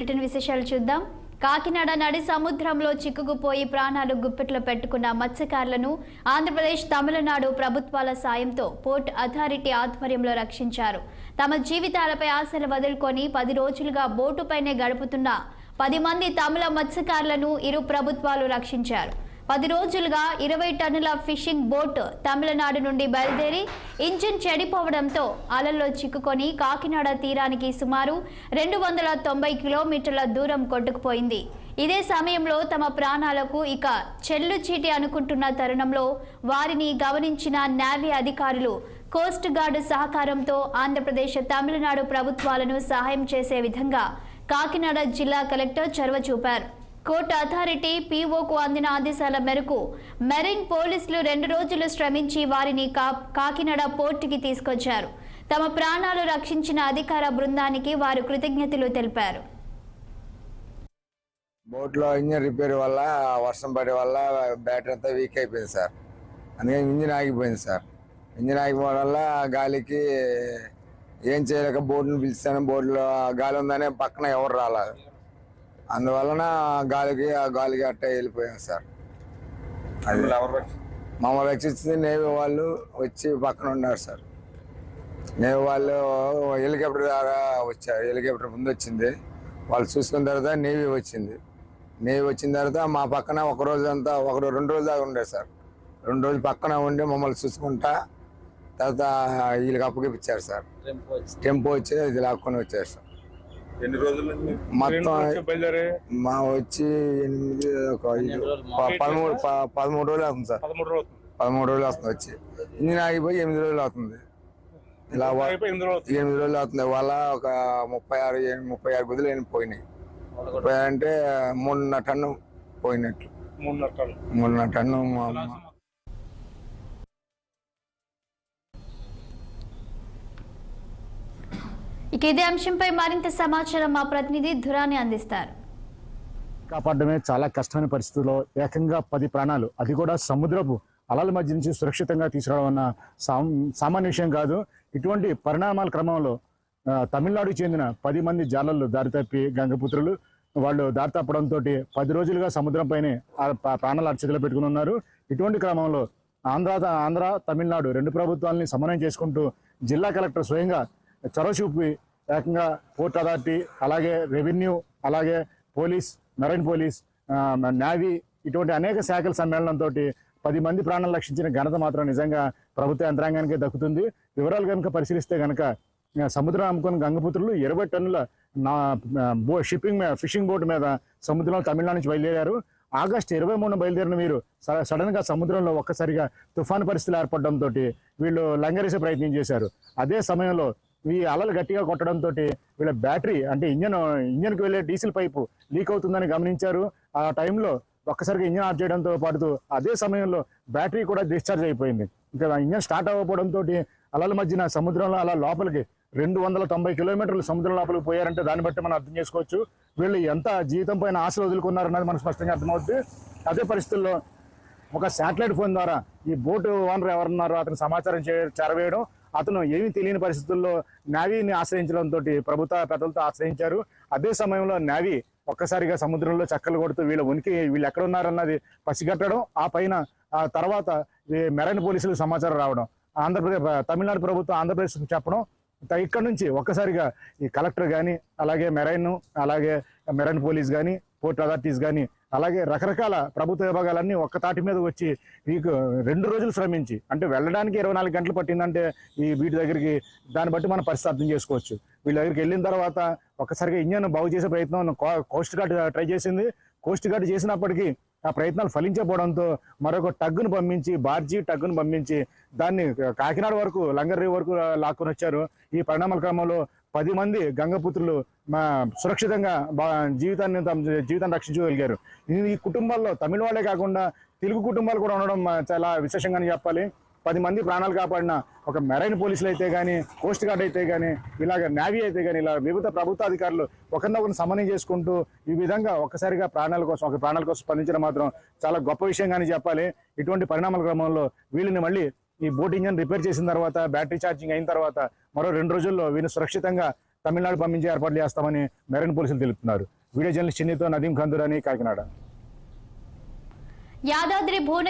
Return విశేషాలు చూద్దాం. కాకినాడ నడి సముద్రంలో చిక్కుకుపోయి ప్రాణాలు గుప్పెట్లో పెట్టుకున్న మత్స్యకారులను ఆంధ్రప్రదేశ్, తమిళనాడు ప్రభుత్వాల సాయంతో పోర్ట్ అథారిటీ ఆధ్వర్యంలో రక్షించారు. తమ జీవితాలపై ఆశలు వదులుకొని 10 రోజులుగా బోటుపైనే గడుపుతున్న 10 మంది తమిళ మత్స్యకారులను ఇరు ప్రభుత్వాలు రక్షించారు. 10 రోజులుగా 20 టన్నుల ఫిషింగ్ బోట్ తమిళనాడు నుండి బయలుదేరి ఇంజిన్ చెడిపోవడంతో అలల్లో చిక్కుకొని కాకినాడ తీరానికి సుమారు 290 కిలోమీటర్ల దూరం కొట్టుకుపోయింది. ఇదే సమయంలో తమ ప్రాణాలకు ఇక చెల్లు చీటి అనుకుంటున్న తరుణంలో వారిని గమనించిన నేవీ అధికారులు కోస్ట్ గార్డు సహకారంతో ఆంధ్రప్రదేశ్, తమిళనాడు ప్రభుత్వాలను సహాయం చేసే విధంగా కాకినాడ జిల్లా కలెక్టర్ చొరవ చూపారు. కోర్టు అథారిటీ పీఓకు అందిన ఆదేశాల మేరకు మెరైన్ పోలీసులు 2 రోజులు శ్రమించి వారిని కాకినాడ పోర్టుకి తీసుకొచ్చారు. తమ ప్రాణాలు రక్షించిన అధికార బృందానికి వారు కృతజ్ఞతలు తెలిపారు. బోట్లో ఇంజిన్ రిపేర్ వల్ల వర్షం పడే వల్ల బ్యాటరీ అంతా వీక్ అయిపోయింది సార్. అందుకని ఇంజిన్ ఆగిపోయింది సార్. ఇంజిన్ ఆగిపోవడం వల్ల గాలికి ఏం చేయలేక బోట్ను పిలిచాను. బోట్లో గాలి ఉందనే పక్కన ఎవరు రాలేదు. అందువలన గాలికి అట్టే వెళ్ళిపోయాం సార్. అది మమ్మల్ని రక్షించింది నేవీ వాళ్ళు వచ్చి పక్కన ఉన్నారు సార్. నేవీ వాళ్ళు హెలికాప్టర్ ద్వారా వచ్చారు. హెలికాప్టర్ ముందు వచ్చింది, వాళ్ళు చూసుకున్న తర్వాత నేవీ వచ్చింది. నేవీ వచ్చిన తర్వాత మా పక్కన 1 రోజు అంతా 2 రోజుల దాకా ఉండే సార్. 2 రోజులు పక్కన ఉండి మమ్మల్ని చూసుకుంటా తర్వాత వీళ్ళకి అప్పగిపించారు సార్. టెంపో వచ్చి ఇది లాక్కొని వచ్చారు సార్. ఎన్ని రోజులు మొత్తం మా వచ్చి 13 రోజులు అవుతుంది సార్. 13 రోజులు అవుతుంది వచ్చి. ఇంజిన్ ఆగిపోయి 8 రోజులు అవుతుంది. ఇలా 8 రోజులు అవుతుంది. వాళ్ళ ఒక 36 గుదులు పోయినాయి. అంటే 3.5 టన్ను పోయినట్లు. 3.5 టన్ను. ఇక ఇదే అంశంపై మరింత సమాచారం మా ప్రతినిధి ధురాని అందిస్తారు. కాపాడమే చాలా కష్టమైన పరిస్థితుల్లో ఏకంగా 10 ప్రాణాలు, అది కూడా సముద్రపు అలల మధ్య నుంచి సురక్షితంగా తీసుకురావడం అన్న సామాన్య విషయం కాదు. ఇటువంటి పరిణామాల క్రమంలో తమిళనాడుకు చెందిన 10 మంది జాలర్లు దారితప్పి గంగపుత్రులు వాళ్ళు దారి తప్పడంతో 10 రోజులుగా సముద్రంపైనే ప్రాణాలు అరచేతిలో పెట్టుకుని ఉన్నారు. ఇటువంటి క్రమంలో ఆంధ్ర తమిళనాడు 2 ప్రభుత్వాలని సమన్వయం చేసుకుంటూ జిల్లా కలెక్టర్ స్వయంగా చొరవ చూపి ఏకంగా పోర్ట్ అథారిటీ, అలాగే రెవెన్యూ, అలాగే పోలీస్, మెరైన్ పోలీస్, నేవీ ఇటువంటి అనేక శాఖల సమ్మేళనంతో 10 మంది ప్రాణాలు రక్షించిన ఘనత మాత్రం నిజంగా ప్రభుత్వ యంత్రాంగానికే దక్కుతుంది. వివరాలు కనుక పరిశీలిస్తే కనుక సముద్రం అమ్ముకున్న గంగపుత్రులు 20 టన్నుల ఫిషింగ్ బోట్ మీద సముద్రంలో తమిళనాడు నుంచి బయలుదేరారు. ఆగస్టు 23న బయలుదేరిన వీరు సడన్ గా సముద్రంలో ఒక్కసారిగా తుఫాను పరిస్థితులు ఏర్పడడంతో వీళ్ళు లంగరేసే ప్రయత్నం చేశారు. అదే సమయంలో ఈ అలలు గట్టిగా కొట్టడంతో వీళ్ళ బ్యాటరీ అంటే ఇంజన్కి వెళ్ళే డీజిల్ పైపు లీక్ అవుతుందని గమనించారు. ఆ టైంలో ఒక్కసారిగా ఇంజన్ ఆఫ్ చేయడంతో పాటు అదే సమయంలో బ్యాటరీ కూడా డిశ్చార్జ్ అయిపోయింది. ఇంకా ఇంజన్ స్టార్ట్ అవ్వడంతో అలల మధ్యన సముద్రంలో అలా లోపలికి 290 కిలోమీటర్లు సముద్రం లోపలికి పోయారంటే దాన్ని బట్టి మనం అర్థం చేసుకోవచ్చు వీళ్ళు ఎంత జీవితం పైన ఆశలు వదులుకున్నారన్నది మనకు స్పష్టంగా అర్థమవుతుంది. అదే పరిస్థితుల్లో ఒక శాటిలైట్ ఫోన్ ద్వారా ఈ బోటు ఓనర్ ఎవరున్నారో అతను సమాచారం చేరవేయడం, అతను ఏమీ తెలియని పరిస్థితుల్లో నేవీని ఆశ్రయించడంతో ప్రభుత్వ పెద్దలతో ఆశ్రయించారు. అదే సమయంలో నేవీ ఒక్కసారిగా సముద్రంలో చక్కలు కొడుతూ వీళ్ళు ఎక్కడ ఉన్నారన్నది పసిగట్టడం, ఆ పైన తర్వాత మెరైన్ పోలీసులకు సమాచారం రావడం, తమిళనాడు ప్రభుత్వం ఆంధ్రప్రదేశ్ చెప్పడం, ఇక్కడ నుంచి ఒక్కసారిగా ఈ కలెక్టర్ కానీ, అలాగే మెరైన్ పోలీస్ కానీ, పోర్ట్ అథారిటీస్ కానీ, అలాగే రకరకాల ప్రభుత్వ విభాగాలన్నీ ఒక్క తాటి మీద వచ్చి మీకు 2 రోజులు శ్రమించి, అంటే వెళ్ళడానికి 24 గంటలు పట్టిందంటే వీటి దగ్గరికి దాన్ని బట్టి మనం పరిస్థితి అర్థం చేసుకోవచ్చు. వీళ్ళ దగ్గరికి వెళ్ళిన తర్వాత ఒక్కసారిగా ఇంజన్ బాగు చేసే ప్రయత్నం కోస్ట్ గార్డ్ ట్రై చేసింది. కోస్ట్ గార్డ్ చేసినప్పటికీ ఆ ప్రయత్నాలు ఫలించకపోవడంతో మరొక టగ్గును పంపించి దాన్ని కాకినాడ వరకు, లంగర్రీ వరకు లాక్కొని వచ్చారు. ఈ పరిణామాల క్రమంలో 10 మంది గంగపుత్రులు సురక్షితంగా జీవితాన్ని రక్షించగలిగారు. ఈ కుటుంబాల్లో తమిళ వాళ్ళే కాకుండా తెలుగు కుటుంబాలు కూడా ఉండడం చాలా విశేషంగానే చెప్పాలి. 10 మంది ప్రాణాలు కాపాడిన ఒక మెరైన్ పోలీసులు అయితే కానీ, కోస్ట్ గార్డ్ అయితే కానీ, ఇలాగ నేవీ అయితే కానీ, ఇలా వివిధ ప్రభుత్వ అధికారులు ఒకరినొకరిని సమన్వయం చేసుకుంటూ ఈ విధంగా ఒక్కసారిగా ప్రాణాల కోసం స్పందించడం మాత్రం చాలా గొప్ప విషయంగానే చెప్పాలి. ఇటువంటి పరిణామాల క్రమంలో వీళ్ళని మళ్ళీ ఈ బోట్ ఇంజన్ రిపేర్ చేసిన తర్వాత బ్యాటరీ ఛార్జింగ్ అయిన తర్వాత మరో 2 రోజుల్లో వీళ్ళు సురక్షితంగా తమిళనాడు పంపించే ఏర్పాట్లు చేస్తామని మెరైన్ పోలీసులు తెలుపుతున్నారు. వీడియో జర్నలిస్ట్ చిన్నితో నదీం ఖందూర్ అని కాకినాడ. యాదాద్రి భువనగిరి